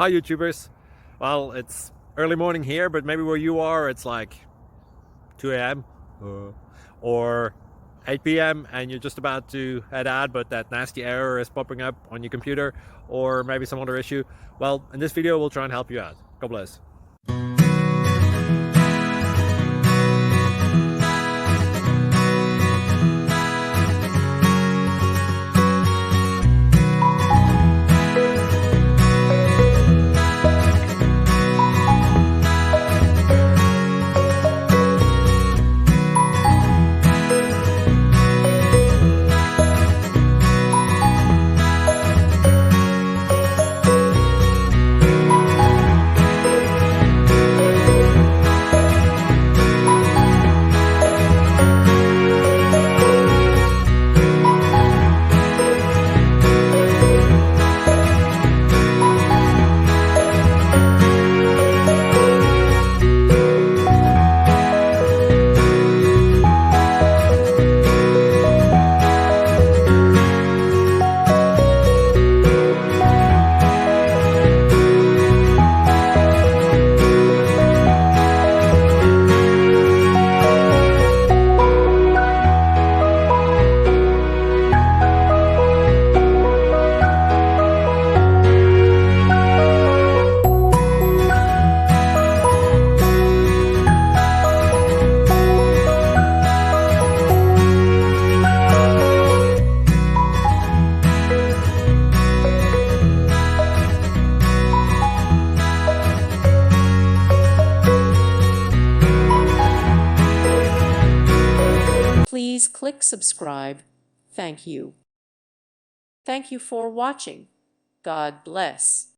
Hi YouTubers. Well, it's early morning here, but maybe where you are it's like 2 a.m. or 8 p.m. and you're just about to head out, but that nasty error is popping up on your computer, or maybe some other issue. Well, in this video we'll try and help you out. God bless. Please click subscribe. Thank you. Thank you for watching. God bless.